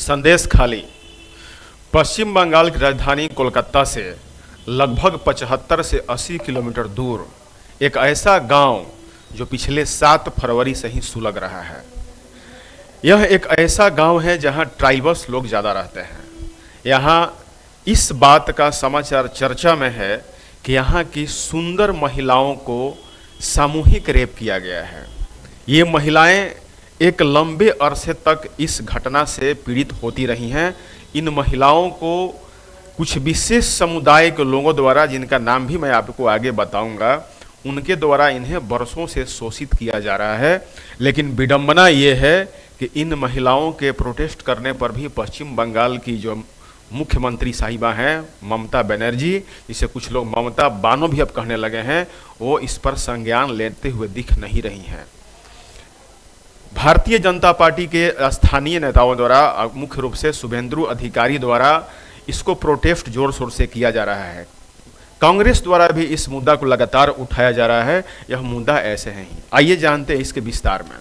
संदेश खाली पश्चिम बंगाल की राजधानी कोलकाता से लगभग 75 से 80 किलोमीटर दूर एक ऐसा गांव जो पिछले 7 फरवरी से ही सुलग रहा है। यह एक ऐसा गांव है जहां ट्राइबल्स लोग ज़्यादा रहते हैं। यहाँ इस बात का समाचार चर्चा में है कि यहाँ की सुंदर महिलाओं को सामूहिक रेप किया गया है। ये महिलाएं एक लंबे अरसे तक इस घटना से पीड़ित होती रही हैं। इन महिलाओं को कुछ विशेष समुदाय के लोगों द्वारा, जिनका नाम भी मैं आपको आगे बताऊंगा, उनके द्वारा इन्हें वर्षों से शोषित किया जा रहा है। लेकिन विडंबना ये है कि इन महिलाओं के प्रोटेस्ट करने पर भी पश्चिम बंगाल की जो मुख्यमंत्री साहिबा हैं ममता बनर्जी, जिसे कुछ लोग ममता बानो भी अब कहने लगे हैं, वो इस पर संज्ञान लेते हुए दिख नहीं रही हैं। भारतीय जनता पार्टी के स्थानीय नेताओं द्वारा, मुख्य रूप से शुभेंदु अधिकारी द्वारा इसको प्रोटेस्ट जोर शोर से किया जा रहा है। कांग्रेस द्वारा भी इस मुद्दा को लगातार उठाया जा रहा है। यह मुद्दा ऐसे है ही। आइए जानते हैं इसके विस्तार में।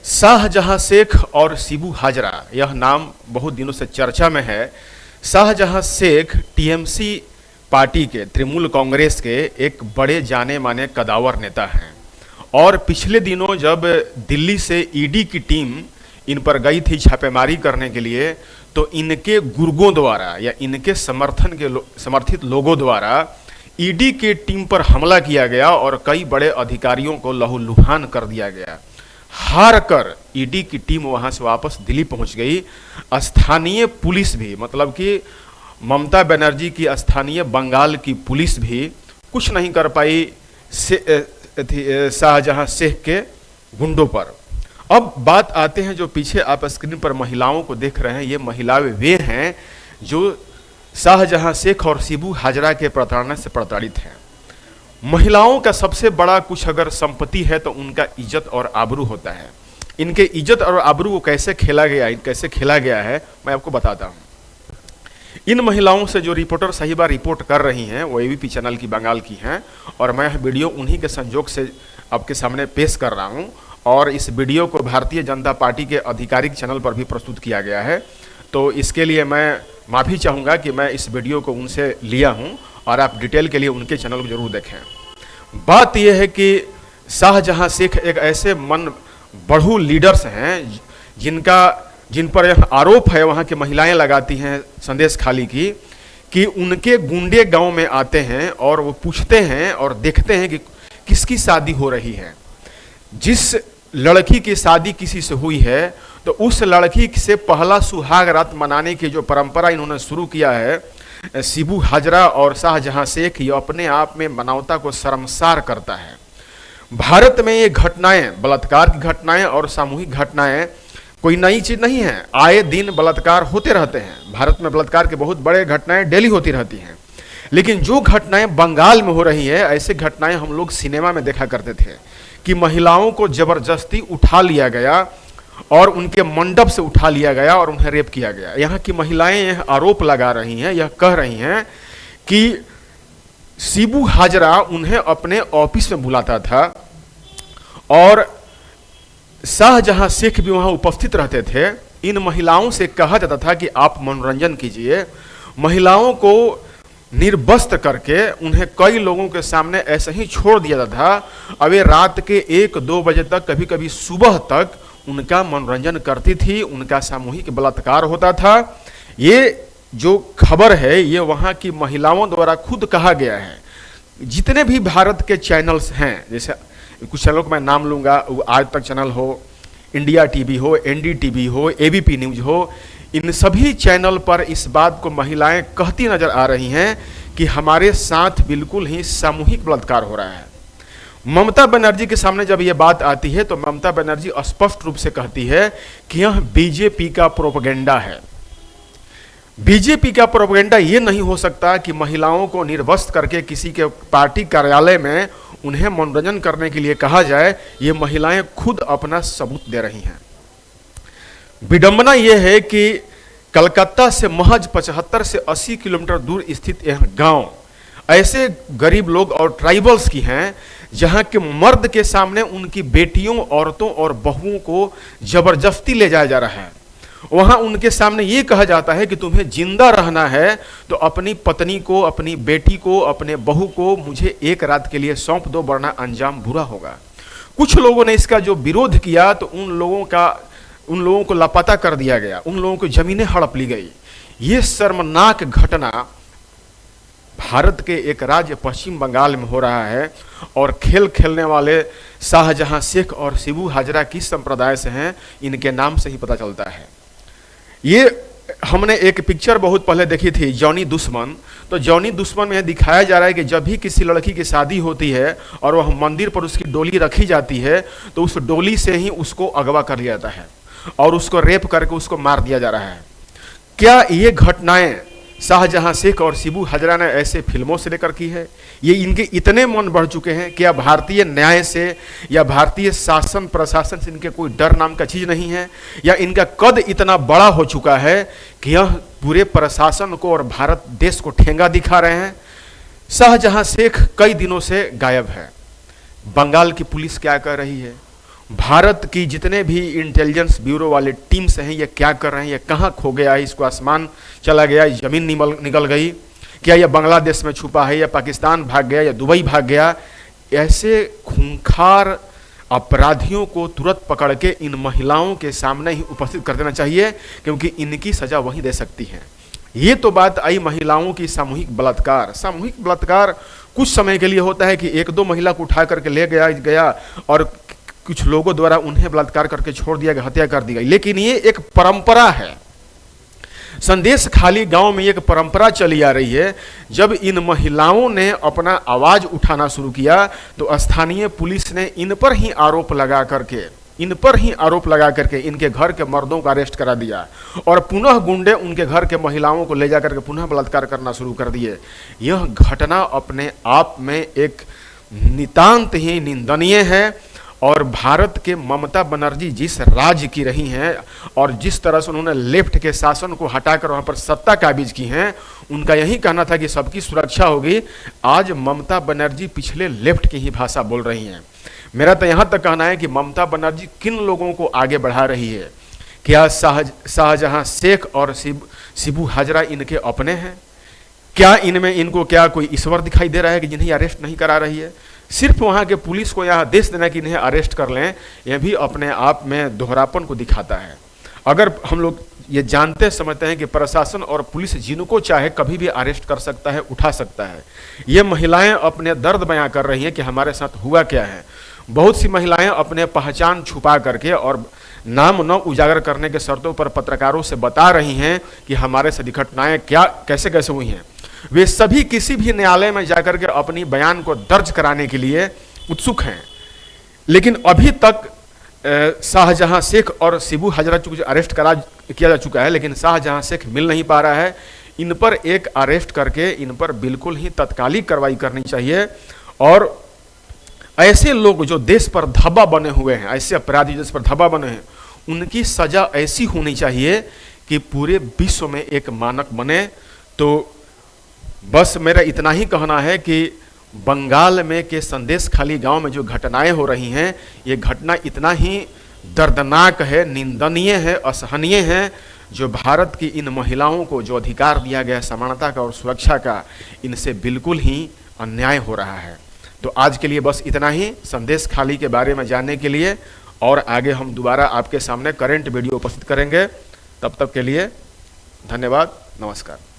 शाहजहां शेख और शिबू हाजरा, यह नाम बहुत दिनों से चर्चा में है। शाहजहां शेख टीएमसी पार्टी के, तृणमूल कांग्रेस के एक बड़े जाने माने कदावर नेता हैं और पिछले दिनों जब दिल्ली से ईडी की टीम इन पर गई थी छापेमारी करने के लिए, तो इनके गुर्गों द्वारा या इनके समर्थित लोगों द्वारा ईडी की टीम पर हमला किया गया और कई बड़े अधिकारियों को लहूलुहान कर दिया गया। हार कर ईडी की टीम वहां से वापस दिल्ली पहुंच गई। स्थानीय पुलिस भी, मतलब कि ममता बनर्जी की स्थानीय बंगाल की पुलिस भी कुछ नहीं कर पाई शाहजहां शेख के गुंडों पर। अब बात आते हैं, जो पीछे आप स्क्रीन पर महिलाओं को देख रहे हैं, ये महिलाएं वे हैं जो शाहजहां शेख और शिबू हाजरा के प्रताड़ना से प्रताड़ित हैं। महिलाओं का सबसे बड़ा कुछ अगर संपत्ति है तो उनका इज्जत और आबरू होता है। इनके इज्जत और आबरू को कैसे खेला गया है मैं आपको बताता हूँ। इन महिलाओं से जो रिपोर्टर साहिबा रिपोर्ट कर रही हैं वो एबीपी चैनल की बंगाल की हैं और मैं वीडियो उन्हीं के संजोग से आपके सामने पेश कर रहा हूं और इस वीडियो को भारतीय जनता पार्टी के आधिकारिक चैनल पर भी प्रस्तुत किया गया है। तो इसके लिए मैं माफ़ी चाहूँगा कि मैं इस वीडियो को उनसे लिया हूं और आप डिटेल के लिए उनके चैनल को जरूर देखें। बात यह है कि शाहजहां शेख एक ऐसे मन बढ़ू लीडर्स हैं जिन पर यह आरोप है, वहाँ की महिलाएं लगाती हैं संदेश खाली की, कि उनके गुंडे गांव में आते हैं और वो पूछते हैं और देखते हैं कि किसकी शादी हो रही है। जिस लड़की की शादी किसी से हुई है तो उस लड़की से पहला सुहाग रात मनाने की जो परंपरा इन्होंने शुरू किया है शिबू हाजरा और शाहजहां शेख, ये अपने आप में मानवता को शर्मसार करता है। भारत में ये घटनाएं, बलात्कार की घटनाएं और सामूहिक घटनाएं कोई नई चीज नहीं है। आए दिन बलात्कार होते रहते हैं। भारत में बलात्कार के बहुत बड़े घटनाएं डेली होती रहती हैं। लेकिन जो घटनाएं बंगाल में हो रही है, ऐसे घटनाएं हम लोग सिनेमा में देखा करते थे कि महिलाओं को जबरदस्ती उठा लिया गया और उनके मंडप से उठा लिया गया और उन्हें रेप किया गया। यहाँ की महिलाएं यह आरोप लगा रही हैं, यह कह रही हैं कि शिबू हाजरा उन्हें अपने ऑफिस में बुलाता था और शाहजहां शेख भी वहां उपस्थित रहते थे। इन महिलाओं से कहा जाता था कि आप मनोरंजन कीजिए। महिलाओं को निर्वस्त्र करके उन्हें कई लोगों के सामने ऐसे ही छोड़ दिया जाता था। अब ये रात के 1-2 बजे तक, कभी कभी सुबह तक उनका मनोरंजन करती थी। उनका सामूहिक बलात्कार होता था। ये जो खबर है ये वहाँ की महिलाओं द्वारा खुद कहा गया है। जितने भी भारत के चैनल्स हैं, जैसे कुछ चैनलों को मैं नाम लूँगा, आज तक चैनल हो, इंडिया टीवी हो, एनडीटीवी हो, एबीपी न्यूज़ हो, इन सभी चैनल पर इस बात को महिलाएं कहती नजर आ रही हैं कि हमारे साथ बिल्कुल ही सामूहिक बलात्कार हो रहा है। ममता बनर्जी के सामने जब ये बात आती है तो ममता बनर्जी स्पष्ट रूप से कहती है कि यह बीजेपी का प्रोपेगेंडा है। बीजेपी का प्रोपेगेंडा ये नहीं हो सकता कि महिलाओं को निर्वस्त्र करके किसी के पार्टी कार्यालय में उन्हें मनोरंजन करने के लिए कहा जाए। ये महिलाएं खुद अपना सबूत दे रही हैं। विडंबना यह है कि कलकत्ता से महज 75 से 80 किलोमीटर दूर स्थित यह गांव ऐसे गरीब लोग और ट्राइबल्स की हैं जहां के मर्द के सामने उनकी बेटियों, औरतों और बहुओं को जबरदस्ती ले जाया जा रहा है। वहां उनके सामने ये कहा जाता है कि तुम्हें जिंदा रहना है तो अपनी पत्नी को, अपनी बेटी को, अपने बहू को मुझे एक रात के लिए सौंप दो, वरना अंजाम बुरा होगा। कुछ लोगों ने इसका जो विरोध किया तो उन लोगों को लापता कर दिया गया, उन लोगों की जमीनें हड़प ली गई। ये शर्मनाक घटना भारत के एक राज्य पश्चिम बंगाल में हो रहा है और खेल खेलने वाले शाहजहां शेख और शिबू हाजरा किस संप्रदाय से हैं, इनके नाम से ही पता चलता है। ये हमने एक पिक्चर बहुत पहले देखी थी, जॉनी दुश्मन। तो जॉनी दुश्मन में दिखाया जा रहा है कि जब भी किसी लड़की की शादी होती है और वह मंदिर पर उसकी डोली रखी जाती है तो उस डोली से ही उसको अगवा कर लिया जाता है और उसको रेप करके उसको मार दिया जा रहा है। क्या ये घटनाएं शाहजहां शेख और शिबू हाजरा ने ऐसे फिल्मों से लेकर की है? ये इनके इतने मन बढ़ चुके हैं, क्या भारतीय न्याय से या भारतीय शासन प्रशासन से इनके कोई डर नाम का चीज नहीं है? या इनका कद इतना बड़ा हो चुका है कि यह पूरे प्रशासन को और भारत देश को ठेंगा दिखा रहे हैं? शाहजहां शेख कई दिनों से गायब है। बंगाल की पुलिस क्या कर रही है? भारत की जितने भी इंटेलिजेंस ब्यूरो वाले टीम्स हैं ये क्या कर रहे हैं? ये कहाँ खो गया है? इसको आसमान चला गया, जमीन निकल गई? क्या यह बांग्लादेश में छुपा है या पाकिस्तान भाग गया या दुबई भाग गया? ऐसे खूंखार अपराधियों को तुरंत पकड़ के इन महिलाओं के सामने ही उपस्थित कर देना चाहिए, क्योंकि इनकी सजा वही दे सकती है। ये तो बात आई महिलाओं की सामूहिक बलात्कार। सामूहिक बलात्कार कुछ समय के लिए होता है कि एक दो महिला को उठा करके ले गया और कुछ लोगों द्वारा उन्हें बलात्कार करके छोड़ दिया गया, हत्या कर दी गई। लेकिन ये एक परंपरा है। संदेश खाली गांव में एक परंपरा चली आ रही है। जब इन महिलाओं ने अपना आवाज उठाना शुरू किया तो स्थानीय पुलिस ने इन पर ही आरोप लगा करके इनके घर के मर्दों को अरेस्ट करा दिया और पुनः गुंडे उनके घर के महिलाओं को ले जाकर के पुनः बलात्कार करना शुरू कर दिए। यह घटना अपने आप में एक नितांत ही निंदनीय है और भारत के ममता बनर्जी जिस राज्य की रही हैं और जिस तरह से उन्होंने लेफ्ट के शासन को हटाकर वहाँ पर सत्ता काबिज की हैं, उनका यही कहना था कि सबकी सुरक्षा होगी। आज ममता बनर्जी पिछले लेफ्ट की ही भाषा बोल रही हैं। मेरा तो यहाँ तक कहना है कि ममता बनर्जी किन लोगों को आगे बढ़ा रही है? क्या शाहजहां शेख और शिबू हाजरा इनके अपने हैं? क्या इनको क्या कोई ईश्वर दिखाई दे रहा है कि जिन्हें अरेस्ट नहीं करा रही है? सिर्फ वहाँ के पुलिस को यह आदेश देना कि इन्हें अरेस्ट कर लें, यह भी अपने आप में दोहरापन को दिखाता है। अगर हम लोग ये जानते समझते हैं कि प्रशासन और पुलिस जिनको चाहे कभी भी अरेस्ट कर सकता है, उठा सकता है, ये महिलाएं अपने दर्द बयां कर रही हैं कि हमारे साथ हुआ क्या है। बहुत सी महिलाएं अपने पहचान छुपा करके और नाम न उजागर करने के शर्तों पर पत्रकारों से बता रही हैं कि हमारे साथ घटनाएं कैसे हुई हैं। वे सभी किसी भी न्यायालय में जाकर के अपनी बयान को दर्ज कराने के लिए उत्सुक हैं, लेकिन अभी तक शाहजहां शेख और शिबू हाजरा को अरेस्ट किया जा चुका है, लेकिन शाहजहां शेख मिल नहीं पा रहा है। इन पर एक अरेस्ट करके इन पर बिल्कुल ही तत्कालिक कार्रवाई करनी चाहिए और ऐसे लोग जो देश पर धब्बा बने हुए हैं, ऐसे अपराधी देश पर धब्बा बने हैं, उनकी सजा ऐसी होनी चाहिए कि पूरे विश्व में एक मानक बने। तो बस मेरा इतना ही कहना है कि बंगाल में के संदेश खाली गांव में जो घटनाएं हो रही हैं, ये घटना इतना ही दर्दनाक है, निंदनीय है, असहनीय है, जो भारत की इन महिलाओं को जो अधिकार दिया गया है समानता का और सुरक्षा का, इनसे बिल्कुल ही अन्याय हो रहा है। तो आज के लिए बस इतना ही संदेश खाली के बारे में जानने के लिए, और आगे हम दोबारा आपके सामने करंट वीडियो उपस्थित करेंगे। तब तक के लिए धन्यवाद, नमस्कार।